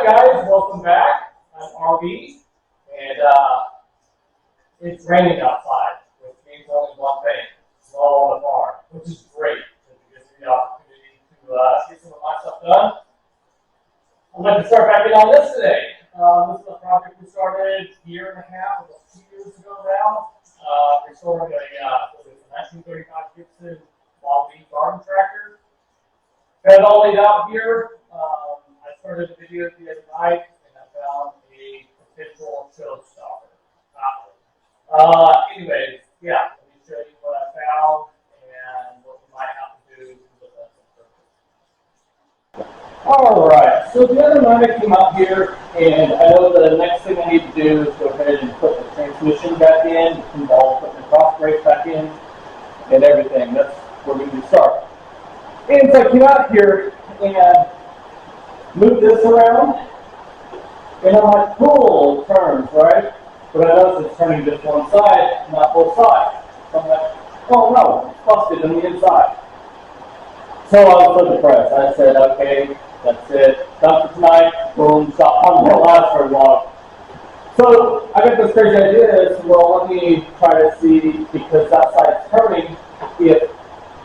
Alright guys, welcome back. I'm RB, and it's raining outside, which means only one thing. It's all on the farm, which is great, because it gives me the opportunity to get some of my stuff done. I'd like to start back in on this today. This is a project we started a year and a half, almost 2 years ago now. Restoring a 1935 Gibson Garden Tractor. Got it all laid out here. I started the video the other night, and I found a potential showstopper. Anyways, yeah, let me show you what I found and what we might have to do with that. Alright, so the other night I came out here, and I know the next thing I need to do is go ahead and put the transmission back in, involve putting the cross brake back in, and everything. That's where we need to start. And so I came out here and moved this around, and I'm like, cool, it turns, right? But I noticed it's turning just one side, not both sides. So I'm like, oh no, it's busted on the inside. So I was so depressed. I said, okay, that's it. Done for tonight. Boom, stop. I'm going to last very long. So I got this crazy idea. So, well, let me try to see, because that side's turning, if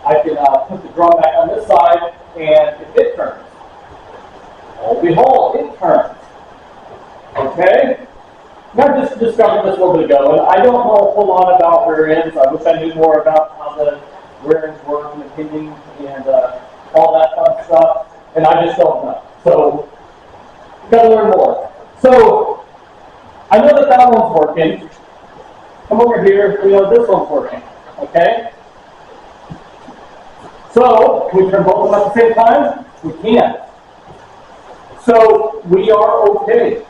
I can put the drum back on this side, and if it turns. Oh, behold, it turns. Okay? Now, I just discovered this a little bit ago, and I don't know a whole lot about rear ends. I wish I knew more about how the rear ends work and the pinion and all that fun stuff, and I just don't know. So, gotta learn more. So, I know that one's working. Come over here, we know this one's working. Okay? So, can we turn both of them at the same time? We can. So, we are okay.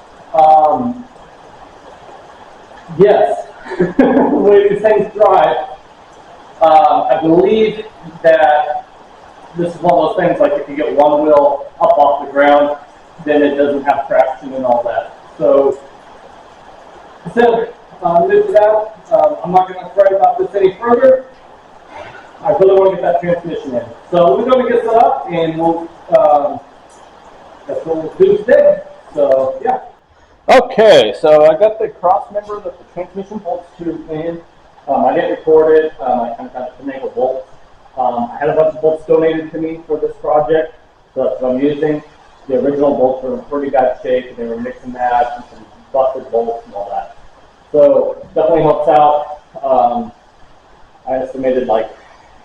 Yes, the way these things drive, I believe that this is one of those things, like if you get one wheel up off the ground, then it doesn't have traction and all that. So, instead of lift it out, I'm not going to fret about this any further. I really want to get that transmission in. So we're going to get set up, and that's what we'll do today. So, yeah. Okay, so I got the cross member that the transmission bolts to in. I didn't record it. I kind of got to finagle bolts. I had a bunch of bolts donated to me for this project, so that's what I'm using. The original bolts were in pretty bad shape, and they were mix and match and some busted bolts and all that. So definitely helps out. I estimated like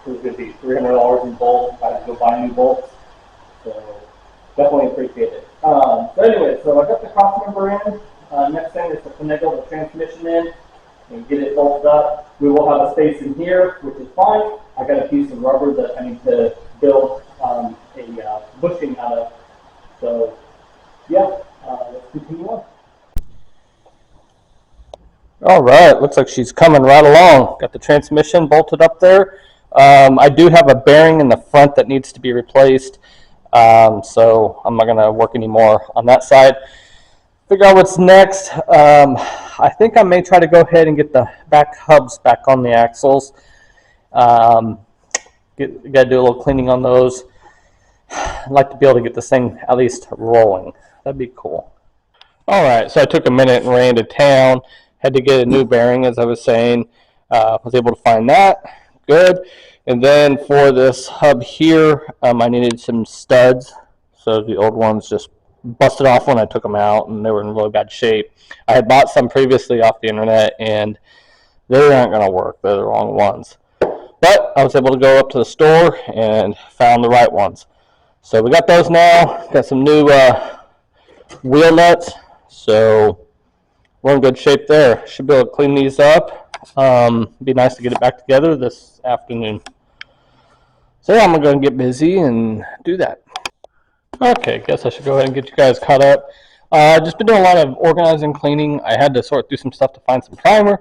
it was going to be $300 in bolts if I had to go buy new bolts. So definitely appreciate it. So anyway, so I got the cross member in. Next thing is to finagle the transmission in and get it bolted up. We will have a space in here, which is fine. I got a piece of rubber that I need to build a bushing out of. So yeah, let's continue on. All right, looks like she's coming right along. Got the transmission bolted up there. I do have a bearing in the front that needs to be replaced. So I'm not going to work anymore on that side. Figure out what's next. I think I may try to go ahead and get the back hubs back on the axles. Got to do a little cleaning on those. I'd like to be able to get this thing at least rolling. That'd be cool. All right, so I took a minute and ran to town. Had to get a new bearing, as I was saying. Was able to find that. Good. And then for this hub here, I needed some studs. So the old ones just busted off when I took them out, and they were in really bad shape. I had bought some previously off the internet, and they aren't going to work. They're the wrong ones. But I was able to go up to the store and found the right ones. So we got those now. Got some new wheel nuts. So we're in good shape there. Should be able to clean these up. Be nice to get it back together this afternoon. So yeah, I'm going to get busy and do that. Okay, guess I should go ahead and get you guys caught up. Just been doing a lot of organizing, cleaning. I had to sort through some stuff to find some primer.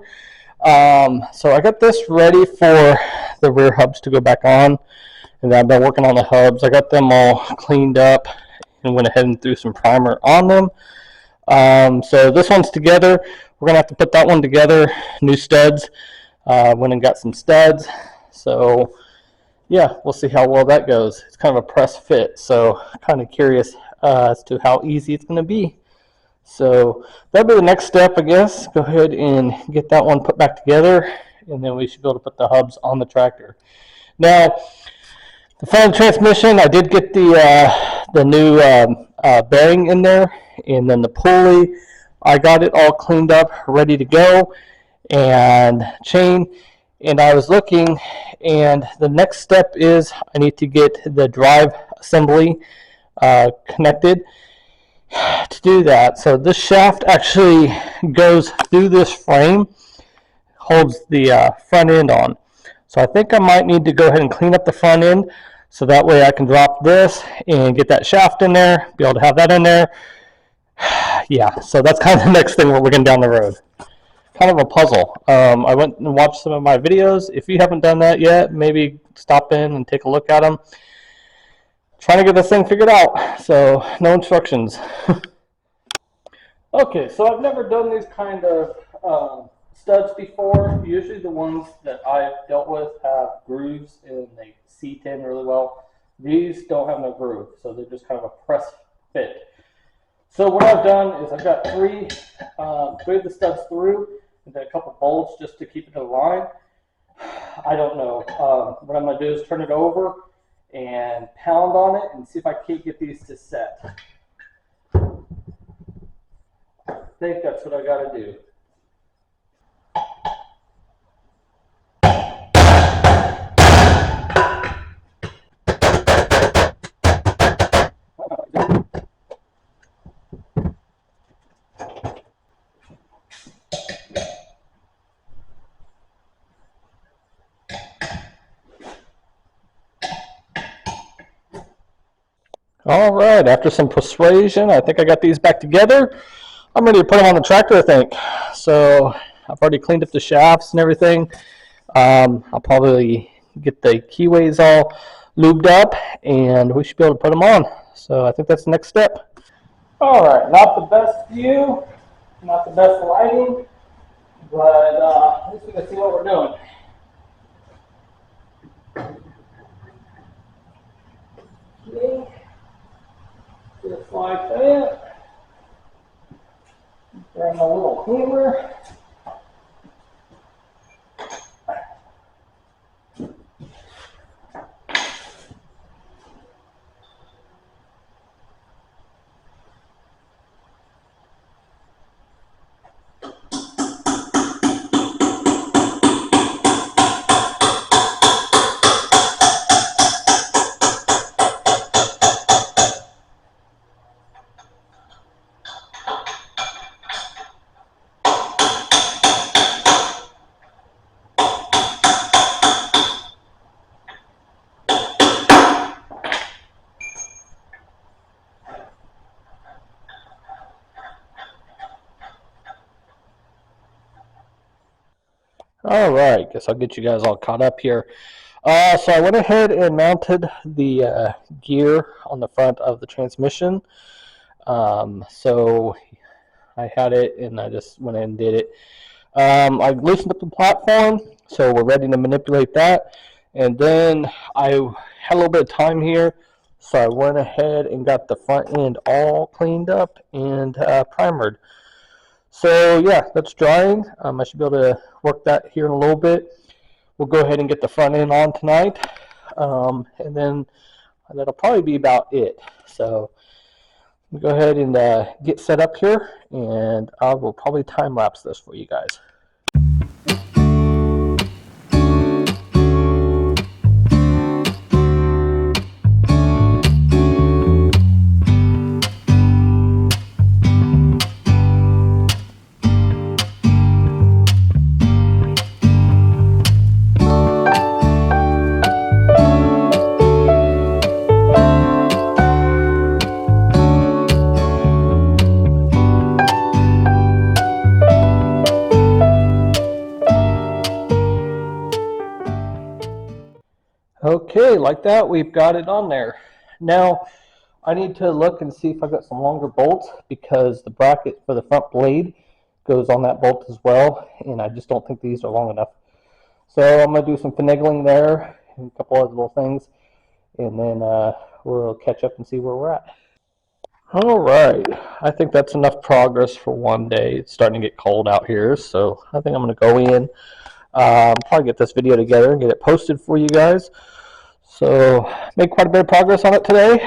So I got this ready for the rear hubs to go back on. And I've been working on the hubs. I got them all cleaned up and went ahead and threw some primer on them. So this one's together. We're going to have to put that one together. New studs. Went and got some studs. So yeah, we'll see how well that goes. It's kind of a press fit, so kind of curious as to how easy it's going to be. So that'll be the next step, I guess. Go ahead and get that one put back together, and then we should be able to put the hubs on the tractor. Now, the front transmission, I did get the new bearing in there, and then the pulley, I got it all cleaned up, ready to go, and chain. And I was looking, and the next step is I need to get the drive assembly connected to do that. So this shaft actually goes through this frame, holds the front end on. So I think I might need to go ahead and clean up the front end, so that way I can drop this and get that shaft in there, be able to have that in there. Yeah, so that's kind of the next thing we're looking down the road. Kind of a puzzle. I went and watched some of my videos. If you haven't done that yet, maybe stop in and take a look at them. Trying to get this thing figured out, so no instructions. Okay, so I've never done these kind of studs before. Usually the ones that I've dealt with have grooves and they seat in really well. These don't have no groove, so they're just kind of a press fit. So what I've done is I've got three of the studs through, and then a couple bolts just to keep it in line. I don't know. What I'm going to do is turn it over and pound on it and see if I can't get these to set. I think that's what I got to do. All right, after some persuasion, I think I got these back together. I'm ready to put them on the tractor, I think. So I've already cleaned up the shafts and everything. I'll probably get the keyways all lubed up, and we should be able to put them on. So I think that's the next step. All right, not the best view, not the best lighting, but at least we can see what we're doing. Okay. Just like that. Grab my little hammer. All right, guess I'll get you guys all caught up here. So I went ahead and mounted the gear on the front of the transmission. So I had it, and I just went in and did it. I loosened up the platform, so we're ready to manipulate that. And then I had a little bit of time here, so I went ahead and got the front end all cleaned up and primered. So yeah, that's drying. I should be able to work that here in a little bit. We'll go ahead and get the front end on tonight, and then that'll probably be about it. So we'll go ahead and get set up here, and I will probably time lapse this for you guys. Okay, like that, we've got it on there. Now, I need to look and see if I've got some longer bolts, because the bracket for the front blade goes on that bolt as well, and I just don't think these are long enough. So I'm going to do some finagling there and a couple other little things, and then we'll catch up and see where we're at. All right, I think that's enough progress for one day. It's starting to get cold out here, so I think I'm going to go in, probably get this video together and get it posted for you guys. So made quite a bit of progress on it today.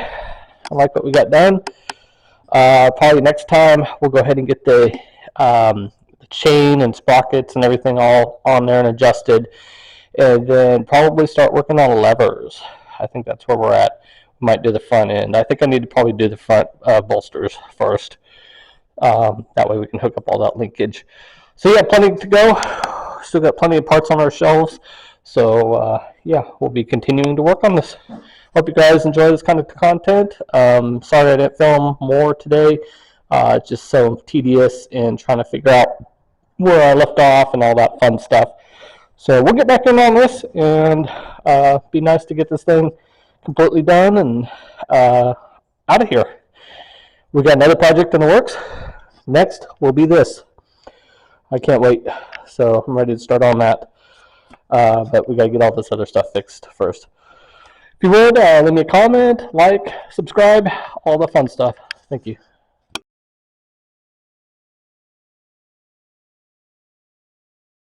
I like what we got done. Probably next time we'll go ahead and get the chain and sprockets and everything all on there and adjusted, and then probably start working on levers. I think that's where we're at. We might do the front end. I think I need to probably do the front bolsters first. That way we can hook up all that linkage. So yeah, plenty to go. Still got plenty of parts on our shelves. So yeah, we'll be continuing to work on this. Hope you guys enjoy this kind of content. Sorry I didn't film more today. It's just so tedious in trying to figure out where I left off and all that fun stuff. So we'll get back in on this, and be nice to get this thing completely done and out of here. We got another project in the works. Next will be this. I can't wait. So I'm ready to start on that. But we got to get all this other stuff fixed first. If you would, leave me a comment, like, subscribe, all the fun stuff. Thank you.